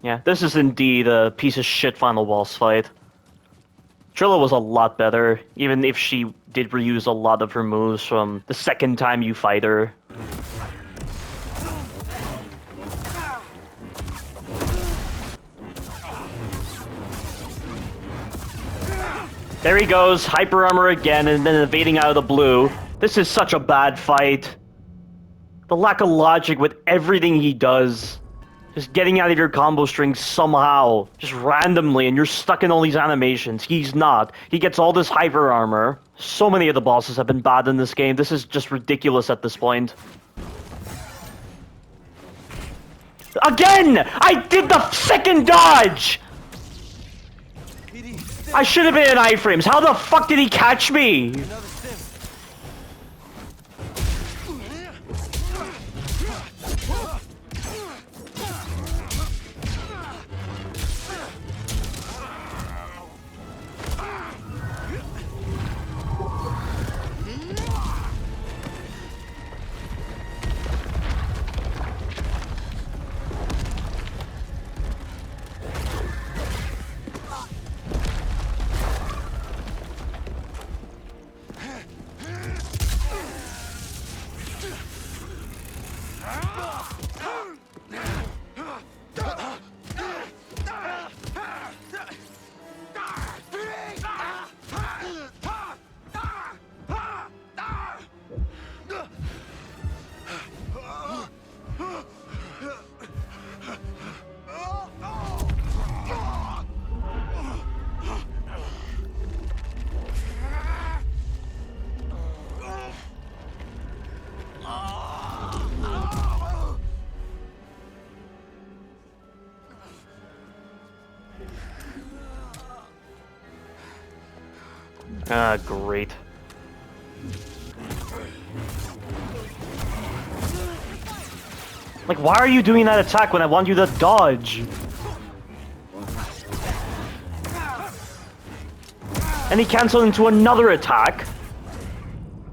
Yeah, this is indeed a piece of shit final boss fight. Trilla was a lot better, even if she did reuse a lot of her moves from the second time you fight her. There he goes, hyper armor again, and then evading out of the blue. This is such a bad fight. The lack of logic with everything he does. Just getting out of your combo string somehow, just randomly, and you're stuck in all these animations. He's not. He gets all this hyper armor. So many of the bosses have been bad in this game. This is just ridiculous at this point. Again! I did the second dodge! I should have been in iframes. How the fuck did he catch me? Ah, great. Like, why are you doing that attack when I want you to dodge? And he canceled into another attack.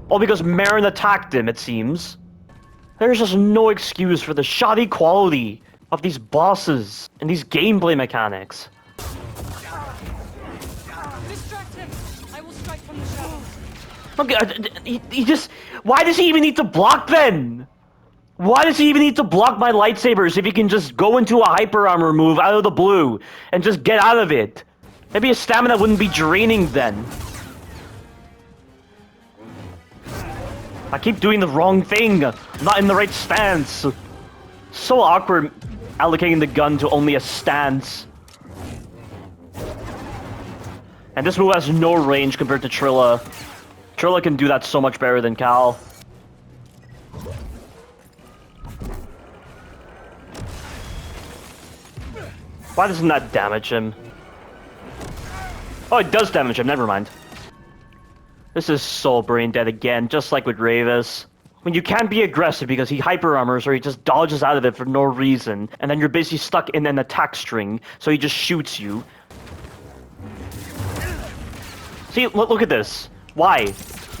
All because Marin attacked him, it seems. There's just no excuse for the shoddy quality of these bosses and these gameplay mechanics. Okay, he just... Why does he even need to block then? Why does he even need to block my lightsabers if he can just go into a hyper armor move out of the blue and just get out of it? Maybe his stamina wouldn't be draining then. I keep doing the wrong thing, not in the right stance. So awkward allocating the gun to only a stance. And this move has no range compared to Trilla. Trilla can do that so much better than Cal. Why doesn't that damage him? Oh, it does damage him, never mind. This is so brain dead again, just like with Ravis. When you can't be aggressive because he hyper armors or he just dodges out of it for no reason, and then you're basically stuck in an attack string, so he just shoots you. See, look at this. Why?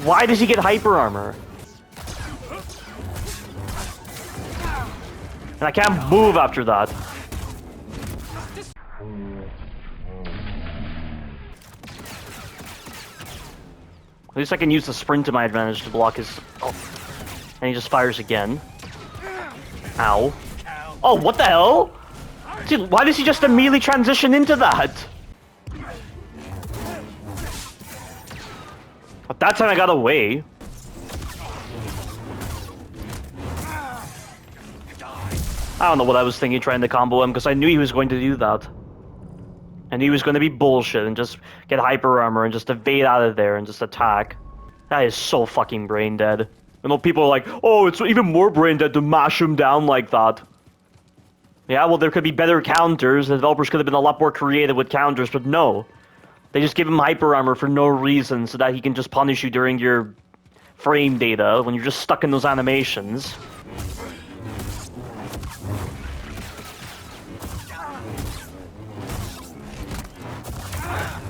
Why does he get hyper armor? And I can't move after that. At least I can use the sprint to my advantage to block his... Oh. And he just fires again. Ow. Oh, what the hell? Dude, why does he just immediately transition into that? But that time I got away. I don't know what I was thinking trying to combo him, because I knew he was going to do that. And he was going to be bullshit and just get hyper armor and just evade out of there and just attack. That is so fucking brain dead. I know people are like, oh, it's even more brain dead to mash him down like that. Yeah, well, there could be better counters. The developers could have been a lot more creative with counters, but no. They just give him hyper armor for no reason so that he can just punish you during your frame data when you're just stuck in those animations.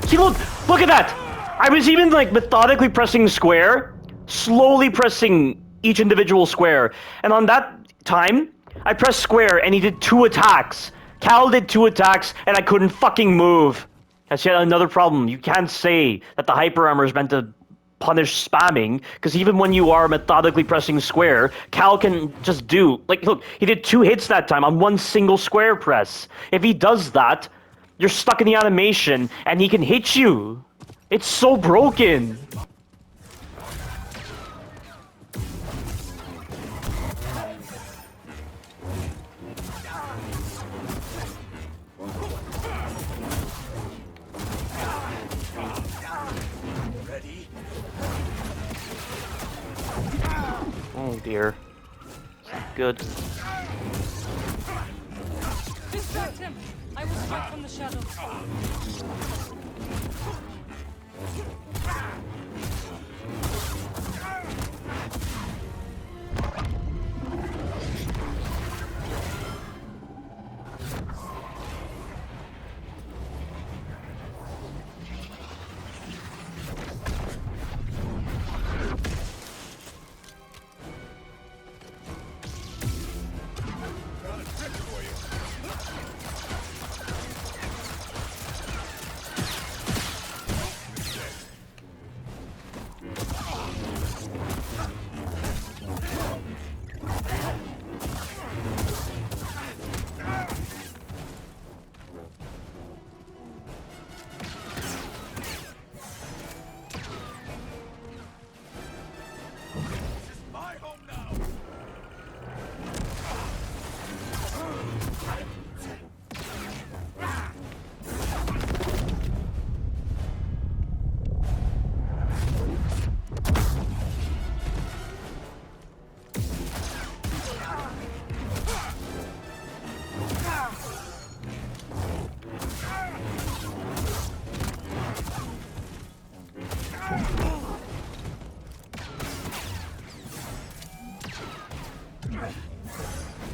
See, look at that! I was even, like, methodically pressing square, slowly pressing each individual square, and on that time, I pressed square and he did 2 attacks. Cal did 2 attacks, and I couldn't fucking move. That's yet another problem. You can't say that the hyper armor is meant to punish spamming, because even when you are methodically pressing square, Cal can just do... Like, look, he did 2 hits that time on 1 single square press. If he does that, you're stuck in the animation, and he can hit you. It's so broken. Oh dear. Good. Distract him! I will strike from the shadows.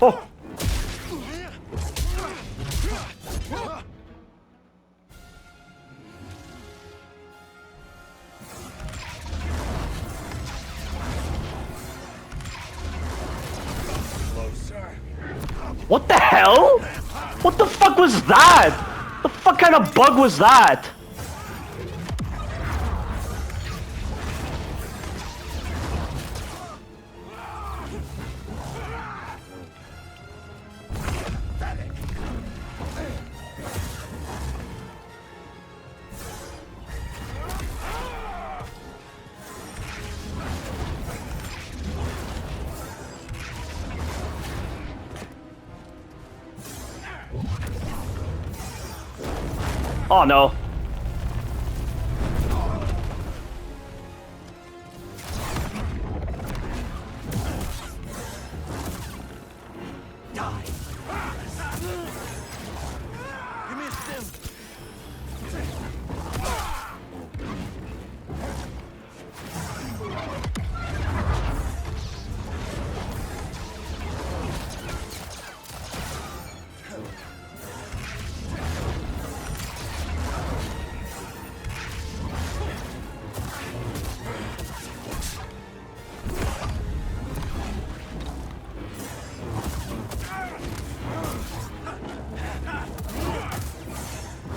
Oh! What the hell? What the fuck was that? The fuck kind of bug was that? Oh no.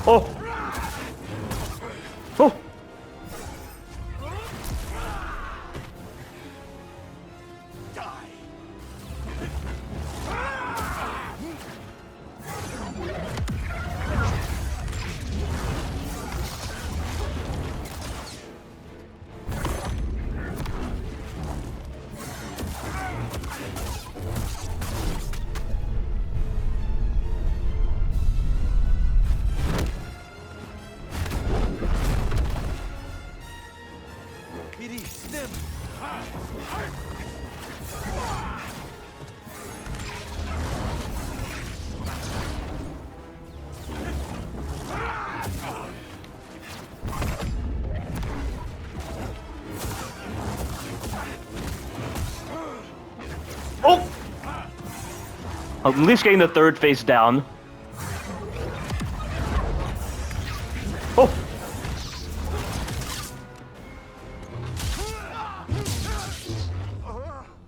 Oh! Oh! Oh! At least getting the third face down. Oh!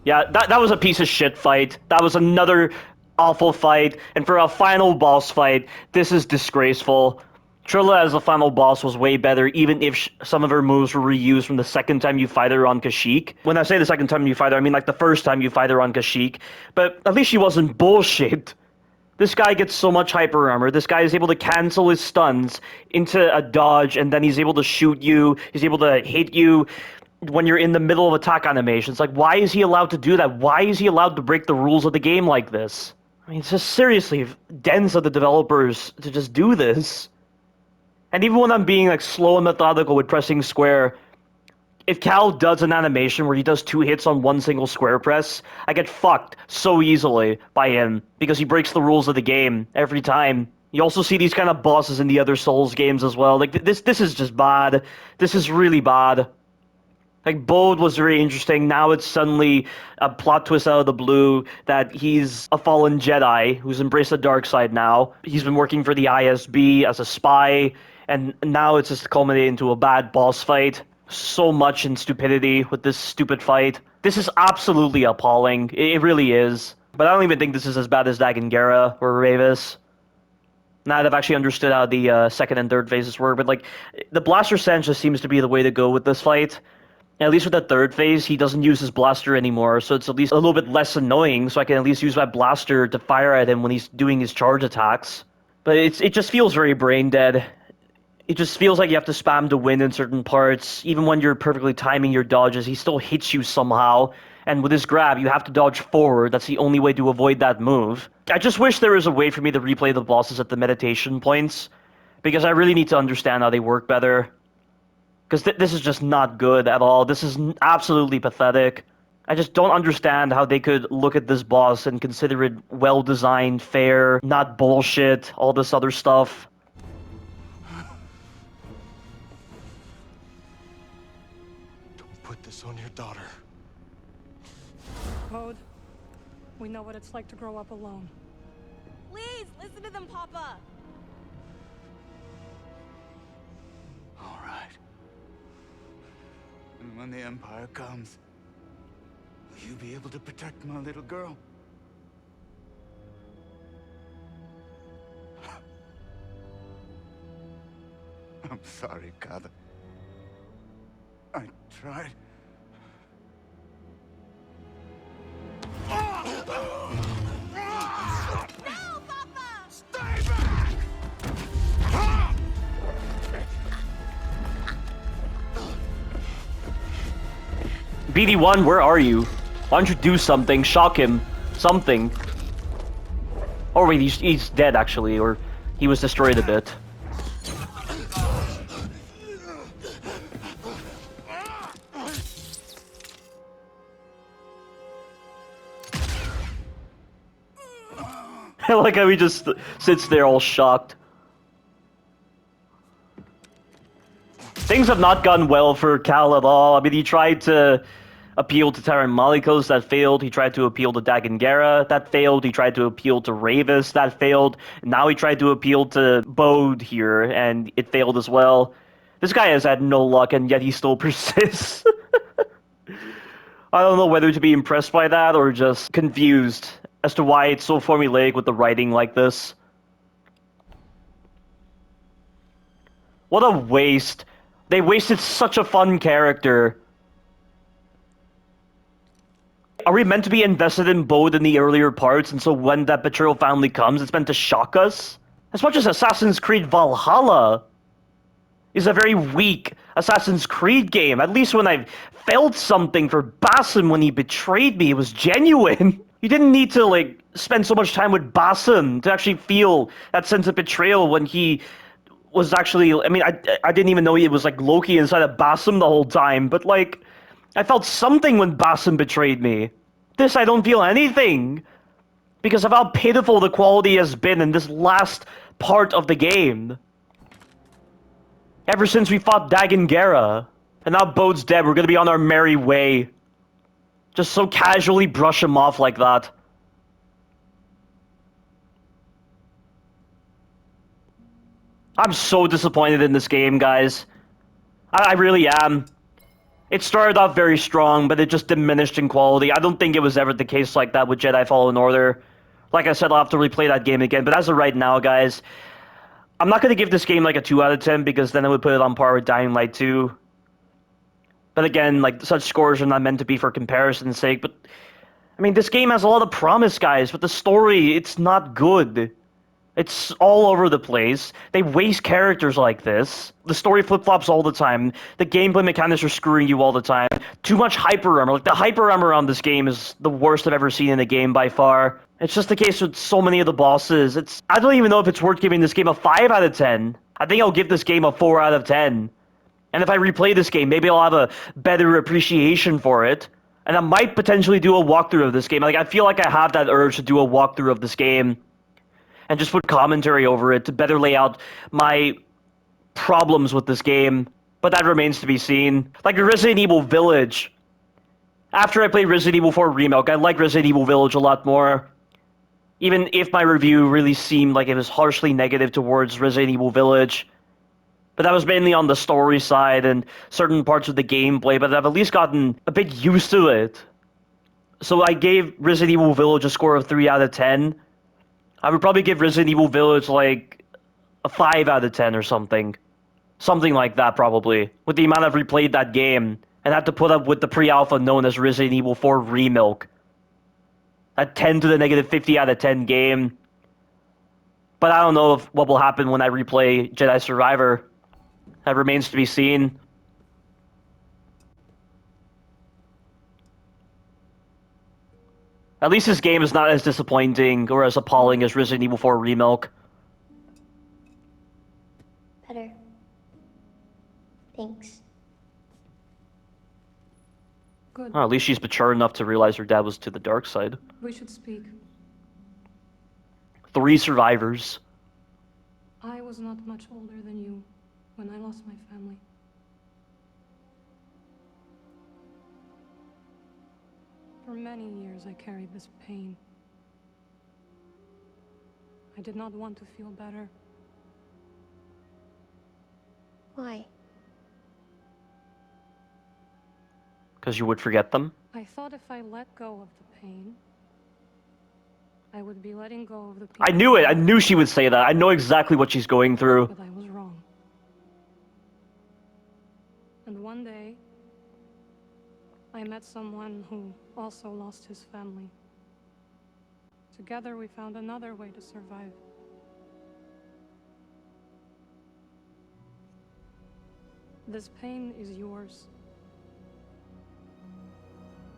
Yeah, that was a piece of shit fight. That was another awful fight, and for a final boss fight, this is disgraceful. Trilla as the final boss was way better, even if some of her moves were reused from the second time you fight her on Kashyyyk. When I say the second time you fight her, I mean like the first time you fight her on Kashyyyk. But at least she wasn't bullshit. This guy gets so much hyper armor. This guy is able to cancel his stuns into a dodge, and then he's able to shoot you. He's able to hit you when you're in the middle of attack animations. Like, why is he allowed to do that? Why is he allowed to break the rules of the game like this? I mean, it's just seriously dense of the developers to just do this. And even when I'm being like slow and methodical with pressing square, if Cal does an animation where he does 2 hits on one single square press, I get fucked so easily by him because he breaks the rules of the game every time. You also see these kind of bosses in the other Souls games as well. Like this is just bad. This is really bad. Like, Bode was very interesting. Now it's suddenly a plot twist out of the blue that he's a fallen Jedi who's embraced the dark side now. He's been working for the ISB as a spy, and now it's just culminated into a bad boss fight. So much in stupidity with this stupid fight. This is absolutely appalling. It really is. But I don't even think this is as bad as Dagon Gera or Ravis. Now that I've actually understood how the second and third phases work, but like, the blaster sense just seems to be the way to go with this fight. At least with the third phase, he doesn't use his blaster anymore, so it's at least a little bit less annoying, so I can at least use my blaster to fire at him when he's doing his charge attacks. But it just feels very brain dead. It just feels like you have to spam to win in certain parts. Even when you're perfectly timing your dodges, he still hits you somehow. And with his grab, you have to dodge forward. That's the only way to avoid that move. I just wish there was a way for me to replay the bosses at the meditation points, because I really need to understand how they work better. Because this is just not good at all. This is absolutely pathetic. I just don't understand how they could look at this boss and consider it well-designed, fair, not bullshit, all this other stuff. Don't put this on your daughter. Bode, we know what it's like to grow up alone. Please, listen to them, Papa! All right. And when the Empire comes, will you be able to protect my little girl? I'm sorry, Kada. I tried. No, Papa! Stay back! BD1, where are you? Why don't you do something? Shock him. Something. Oh wait, he's dead actually, or he was destroyed a bit. I like how he just sits there all shocked. Things have not gone well for Cal at all. I mean, he tried to appeal to Taran Malikos, that failed. He tried to appeal to Dagon Gera, that failed. He tried to appeal to Ravis, that failed. Now he tried to appeal to Bode here, and it failed as well. This guy has had no luck, and yet he still persists. I don't know whether to be impressed by that or just confused as to why it's so formulaic with the writing like this. What a waste. They wasted such a fun character. Are we meant to be invested in Bode in the earlier parts, and so when that betrayal finally comes, it's meant to shock us? As much as Assassin's Creed Valhalla is a very weak Assassin's Creed game, at least when I felt something for Basim when he betrayed me, it was genuine. You didn't need to, like, spend so much time with Basim to actually feel that sense of betrayal when he was actually, I mean, I didn't even know it was, like, Loki inside of Basim the whole time, but, like, I felt something when Basim betrayed me. This, I don't feel anything, because of how pitiful the quality has been in this last part of the game. Ever since we fought Dagon Gera, and now Bode's dead, we're gonna be on our merry way. Just so casually brush him off like that. I'm so disappointed in this game, guys. I really am. It started off very strong, but it just diminished in quality. I don't think it was ever the case like that with Jedi Fallen Order. Like I said, I'll have to replay that game again. But as of right now, guys, I'm not going to give this game like a 2 out of 10 because then I would put it on par with Dying Light 2. But again, like, such scores are not meant to be for comparison's sake. But, I mean, this game has a lot of promise, guys. But the story, it's not good. It's all over the place. They waste characters like this. The story flip-flops all the time. The gameplay mechanics are screwing you all the time. Too much hyper armor. Like, the hyper armor on this game is the worst I've ever seen in a game by far. It's just the case with so many of the bosses. I don't even know if it's worth giving this game a 5 out of 10. I think I'll give this game a 4 out of 10. And if I replay this game, maybe I'll have a better appreciation for it. And I might potentially do a walkthrough of this game. Like, I feel like I have that urge to do a walkthrough of this game and just put commentary over it to better lay out my problems with this game. But that remains to be seen. Like Resident Evil Village. After I played Resident Evil 4 Remake, I like Resident Evil Village a lot more. Even if my review really seemed like it was harshly negative towards Resident Evil Village. But that was mainly on the story side and certain parts of the gameplay, but I've at least gotten a bit used to it. So I gave Resident Evil Village a score of 3 out of 10. I would probably give Resident Evil Village like a 5 out of 10 or something. Something like that, probably. With the amount I've replayed that game and had to put up with the pre-alpha known as Resident Evil 4 Remake. A 10 to the negative 50 out of 10 game. But I don't know what will happen when I replay Jedi Survivor. That remains to be seen. At least this game is not as disappointing or as appalling as Resident Evil 4 Remake. Better. Thanks. Good. Well, at least she's mature enough to realize her dad was to the dark side. We should speak. 3 survivors. I was not much older than you when I lost my family. For many years I carried this pain. I did not want to feel better. Why? Because you would forget them? I thought if I let go of the pain, I would be letting go of the people. I knew it! I knew she would say that. I know exactly what she's going through. But I was wrong. And one day, I met someone who also lost his family. Together we found another way to survive. This pain is yours.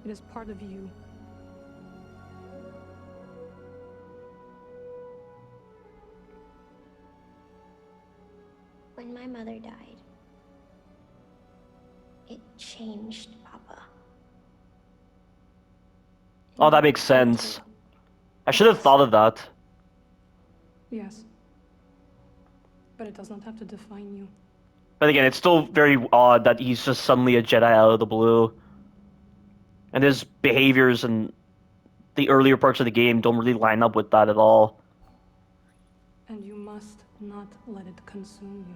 It is part of you. When my mother died, it changed Papa. Oh, that makes sense. I should have thought of that. Yes. But it does not have to define you. But again, it's still very odd that he's just suddenly a Jedi out of the blue. And his behaviors and the earlier parts of the game don't really line up with that at all. And you must not let it consume you.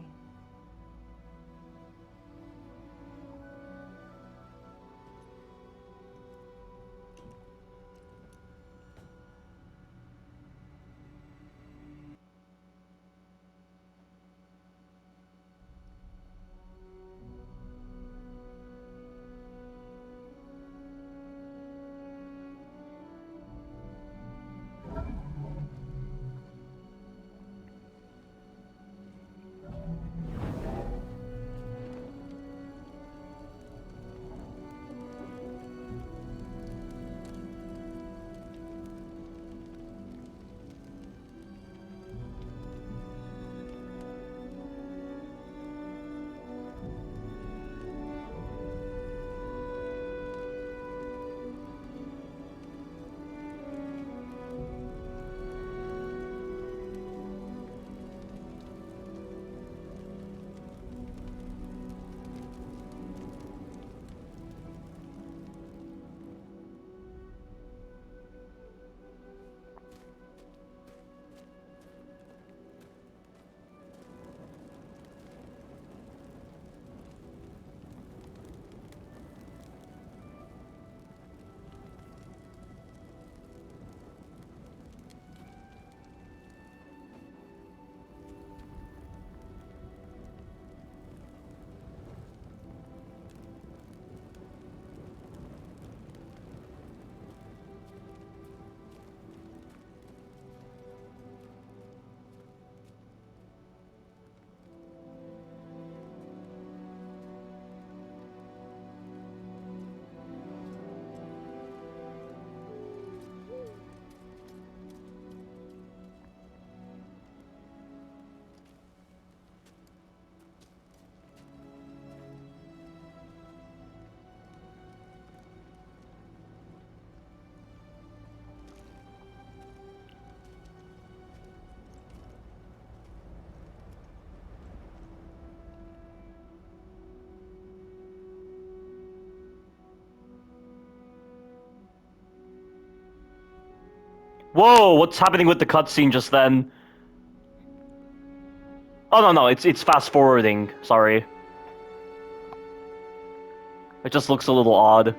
Whoa, what's happening with the cutscene just then? Oh no, it's fast forwarding. Sorry. It just looks a little odd.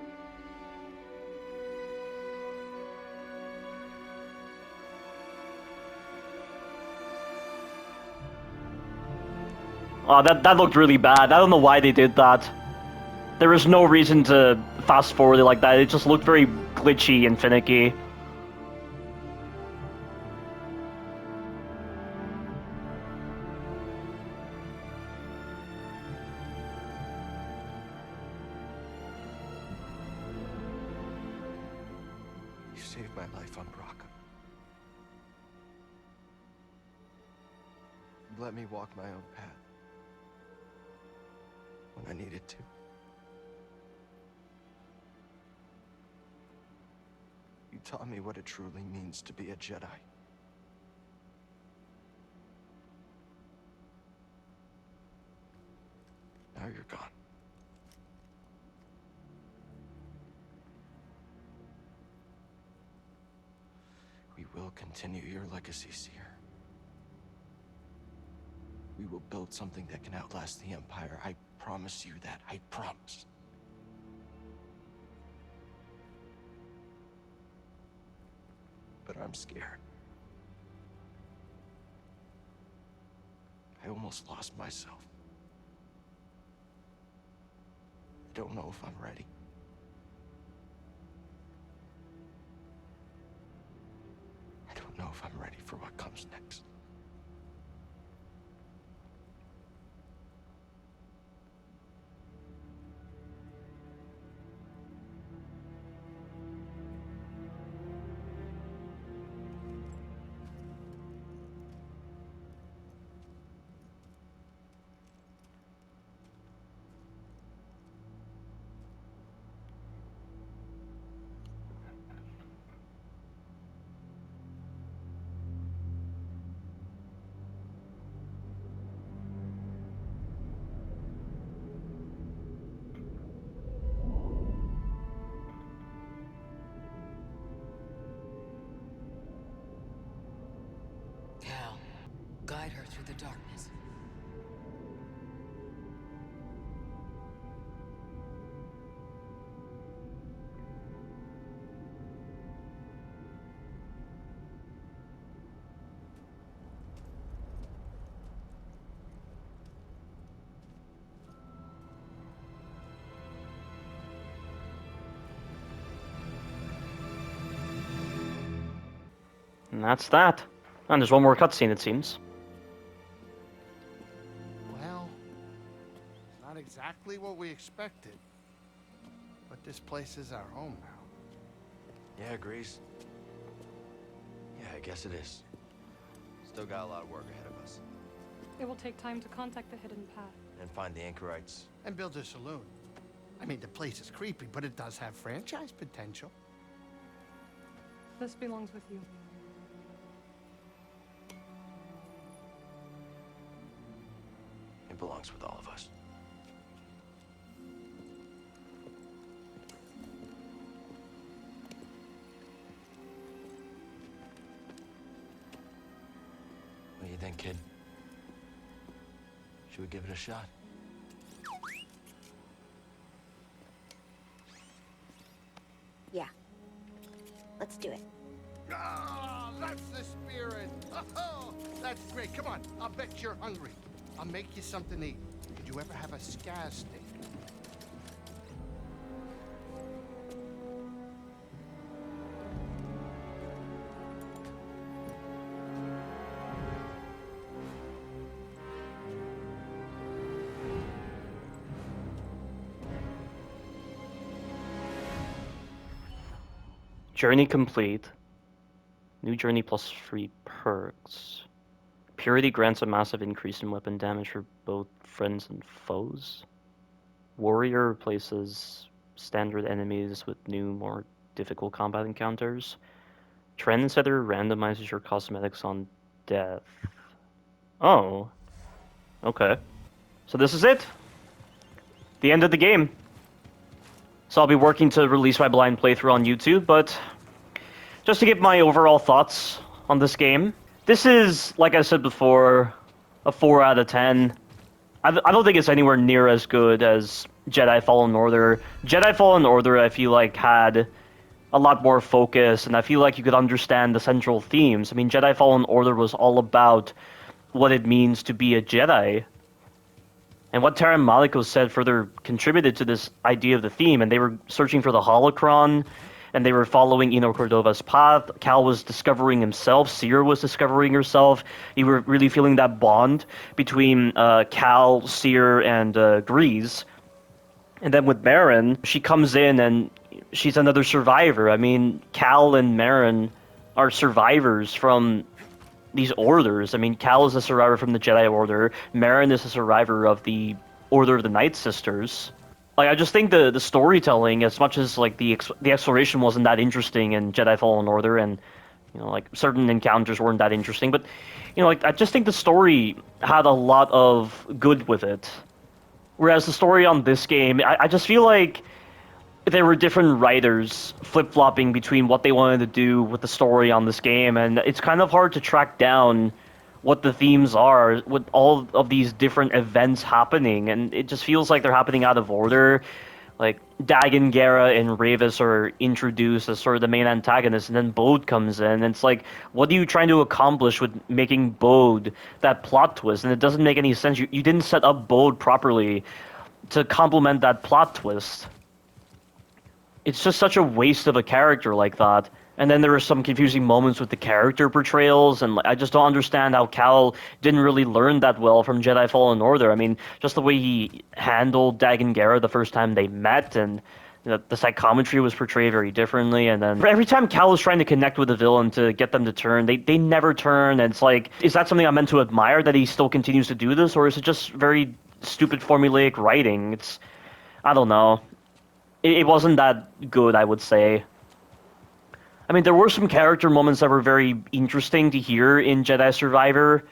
Oh, that looked really bad. I don't know why they did that. There was no reason to fast forward it like that. It just looked very glitchy and finicky. You saved my life on Bracca. You let me walk my own path when I needed to. You taught me what it truly means to be a Jedi. Now you're gone. We will continue your legacy, Seer. We will build something that can outlast the Empire. I promise you that. I promise. But I'm scared. I almost lost myself. I don't know if I'm ready. I don't know if I'm ready for what comes next. Cal, guide her through the darkness. And that's that. And there's one more cutscene, it seems. Well, not exactly what we expected. But this place is our home now. Yeah, Grease. Yeah, I guess it is. Still got a lot of work ahead of us. It will take time to contact the hidden path. And find the anchorites. And build a saloon. I mean, the place is creepy, but it does have franchise potential. This belongs with you. It belongs with all of us. What do you think, kid? Should we give it a shot? Yeah. Let's do it. Ah, that's the spirit. Oh, that's great. Come on, I'll bet you're hungry. I'll make you something to eat. Did you ever have a scaz steak? Journey complete. New journey plus free perks. Purity grants a massive increase in weapon damage for both friends and foes. Warrior replaces standard enemies with new, more difficult combat encounters. Trendsetter randomizes your cosmetics on death. Oh. Okay. So this is it. The end of the game. So I'll be working to release my blind playthrough on YouTube, but Just to give my overall thoughts on this game, this is, like I said before, a 4 out of 10. I don't think it's anywhere near as good as Jedi Fallen Order. Jedi Fallen Order, I feel like, had a lot more focus, and I feel like you could understand the central themes. I mean, Jedi Fallen Order was all about what it means to be a Jedi. And what Taran Maliko said further contributed to this idea of the theme, and they were searching for the holocron, and they were following Eno Cordova's path. Cal was discovering himself, Cere was discovering herself. You were really feeling that bond between Cal, Cere, and Grease. And then with Marin, she comes in and she's another survivor. I mean, Cal and Marin are survivors from these orders. I mean, Cal is a survivor from the Jedi Order. Marin is a survivor of the Order of the Night Sisters. Like, I just think the storytelling, as much as like the exploration wasn't that interesting in Jedi Fallen Order, and you know, like certain encounters weren't that interesting, but you know, like I just think the story had a lot of good with it. Whereas the story on this game, I just feel like there were different writers flip-flopping between what they wanted to do with the story on this game, and it's kind of hard to track down what the themes are with all of these different events happening, and it just feels like they're happening out of order. Like, Dagan Gera and Ravis are introduced as sort of the main antagonists, and then Bode comes in, and it's like, what are you trying to accomplish with making Bode that plot twist? And it doesn't make any sense. You didn't set up Bode properly to complement that plot twist. It's just such a waste of a character like that. And then there were some confusing moments with the character portrayals, and I just don't understand how Cal didn't really learn that well from Jedi Fallen Order. I mean, just the way he handled Dagan Gera the first time they met, and the psychometry was portrayed very differently. And then every time Cal was trying to connect with a villain to get them to turn, they never turn. And it's like, is that something I'm meant to admire, that he still continues to do this, or is it just very stupid formulaic writing? I don't know. It wasn't that good, I would say. I mean, there were some character moments that were very interesting to hear in Jedi Survivor,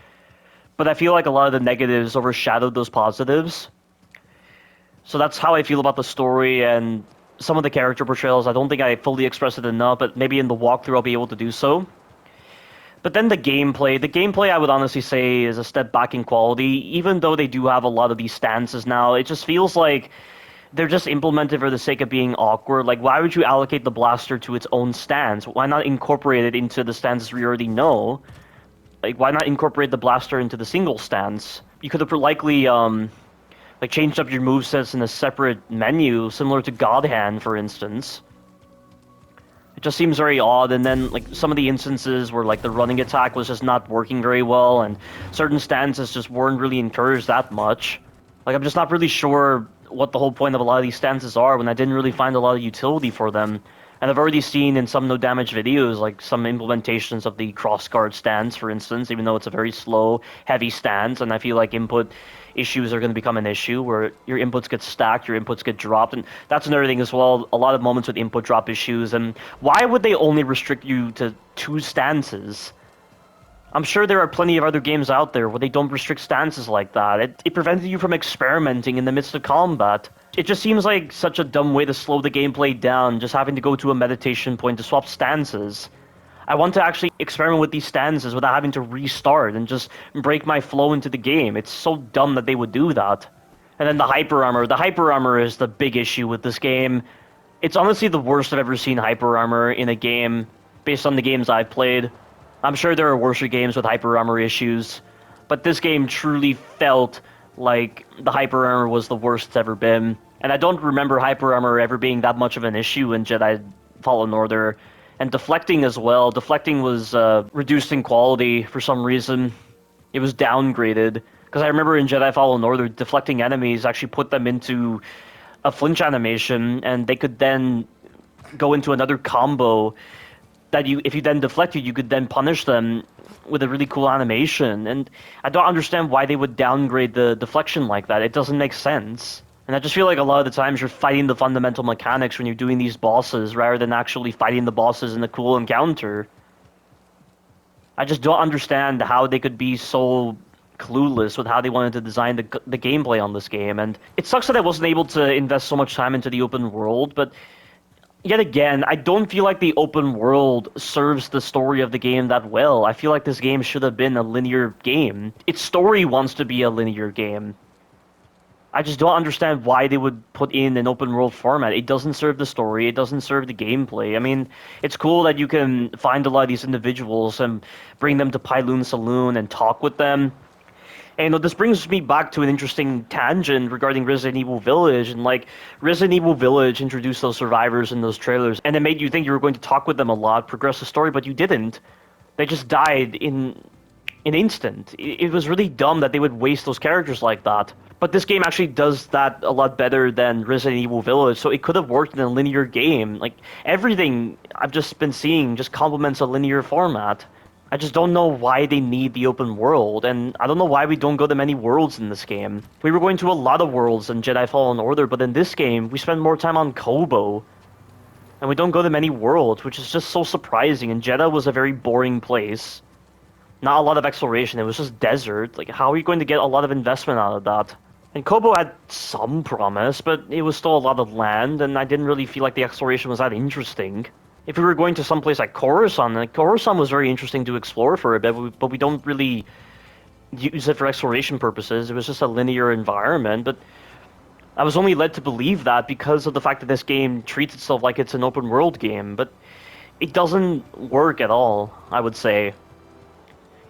but I feel like a lot of the negatives overshadowed those positives. So that's how I feel about the story, and some of the character portrayals, I don't think I fully expressed it enough, but maybe in the walkthrough I'll be able to do so. But then the gameplay I would honestly say is a step back in quality. Even though they do have a lot of these stances now, it just feels like they're just implemented for the sake of being awkward. Like, why would you allocate the blaster to its own stance? Why not incorporate it into the stances we already know? Like, why not incorporate the blaster into the single stance? You could have likely, like, changed up your movesets in a separate menu, similar to God Hand, for instance. It just seems very odd, and then, like, some of the instances where, like, the running attack was just not working very well, and certain stances just weren't really encouraged that much. Like, I'm just not really sure what the whole point of a lot of these stances are, when I didn't really find a lot of utility for them. And I've already seen in some no damage videos, like some implementations of the crossguard stance, for instance, even though it's a very slow, heavy stance, and I feel like input issues are going to become an issue, where your inputs get stacked, your inputs get dropped, and that's another thing as well, a lot of moments with input drop issues. And why would they only restrict you to 2 stances? I'm sure there are plenty of other games out there where they don't restrict stances like that. It prevented you from experimenting in the midst of combat. It just seems like such a dumb way to slow the gameplay down, just having to go to a meditation point to swap stances. I want to actually experiment with these stances without having to restart and just break my flow into the game. It's so dumb that they would do that. And then the hyper armor. The hyper armor is the big issue with this game. It's honestly the worst I've ever seen hyper armor in a game, based on the games I've played. I'm sure there are worse games with hyper armor issues, but this game truly felt like the hyper armor was the worst it's ever been. And I don't remember hyper armor ever being that much of an issue in Jedi Fallen Order. And deflecting as well. Deflecting was reduced in quality for some reason. It was downgraded. Because I remember in Jedi Fallen Order, deflecting enemies actually put them into a flinch animation, and they could then go into another combo that if you then deflected, you could then punish them with a really cool animation. And I don't understand why they would downgrade the deflection like that. It doesn't make sense. And I just feel like a lot of the times you're fighting the fundamental mechanics when you're doing these bosses, rather than actually fighting the bosses in a cool encounter. I just don't understand how they could be so clueless with how they wanted to design the gameplay on this game. And it sucks that I wasn't able to invest so much time into the open world, but yet again, I don't feel like the open world serves the story of the game that well. I feel like this game should have been a linear game. Its story wants to be a linear game. I just don't understand why they would put in an open world format. It doesn't serve the story, it doesn't serve the gameplay. I mean, it's cool that you can find a lot of these individuals and bring them to Pyloon Saloon and talk with them. And this brings me back to an interesting tangent regarding Resident Evil Village. And like, Resident Evil Village introduced those survivors in those trailers, and it made you think you were going to talk with them a lot, progress the story, but you didn't. They just died in an instant. It was really dumb that they would waste those characters like that. But this game actually does that a lot better than Resident Evil Village, so it could have worked in a linear game. Like, everything I've just been seeing just complements a linear format. I just don't know why they need the open world, and I don't know why we don't go to many worlds in this game. We were going to a lot of worlds in Jedi Fallen Order, but in this game, we spend more time on Kobo. And we don't go to many worlds, which is just so surprising, and Jeddah was a very boring place. Not a lot of exploration, it was just desert. Like, how are you going to get a lot of investment out of that? And Kobo had some promise, but it was still a lot of land, and I didn't really feel like the exploration was that interesting. If we were going to someplace like Coruscant, Coruscant was very interesting to explore for a bit, but we don't really use it for exploration purposes. It was just a linear environment, but I was only led to believe that because of the fact that this game treats itself like it's an open world game, but it doesn't work at all, I would say.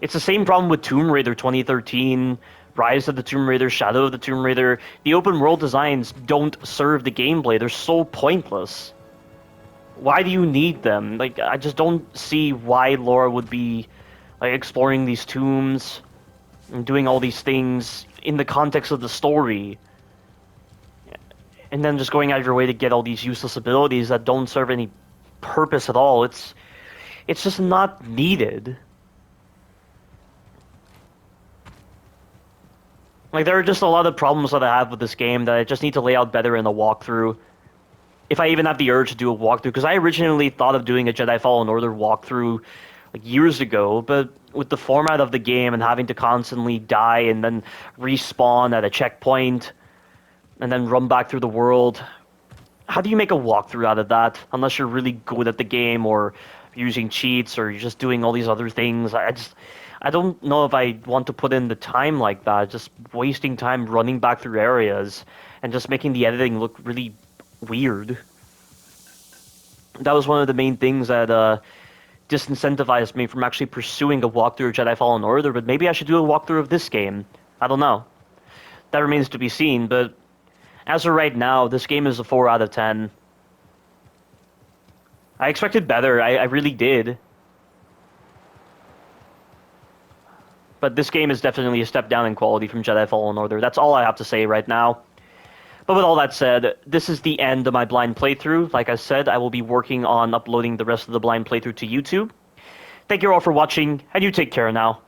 It's the same problem with Tomb Raider 2013, Rise of the Tomb Raider, Shadow of the Tomb Raider. The open world designs don't serve the gameplay. They're so pointless. Why do you need them? Like, I just don't see why Laura would be like exploring these tombs and doing all these things in the context of the story. And then just going out of your way to get all these useless abilities that don't serve any purpose at all. It's just not needed. Like, there are just a lot of problems that I have with this game that I just need to lay out better in a walkthrough. If I even have the urge to do a walkthrough, because I originally thought of doing a Jedi Fallen Order walkthrough like years ago, but with the format of the game and having to constantly die and then respawn at a checkpoint and then run back through the world, how do you make a walkthrough out of that? Unless you're really good at the game or using cheats or you're just doing all these other things. I don't know if I want to put in the time like that, just wasting time running back through areas and just making the editing look really weird. That was one of the main things that disincentivized me from actually pursuing a walkthrough of Jedi Fallen Order, but maybe I should do a walkthrough of this game. I don't know. That remains to be seen, but as of right now, this game is a 4 out of 10. I expected better, I really did. But this game is definitely a step down in quality from Jedi Fallen Order. That's all I have to say right now. But with all that said, this is the end of my blind playthrough. Like I said, I will be working on uploading the rest of the blind playthrough to YouTube. Thank you all for watching, and you take care now.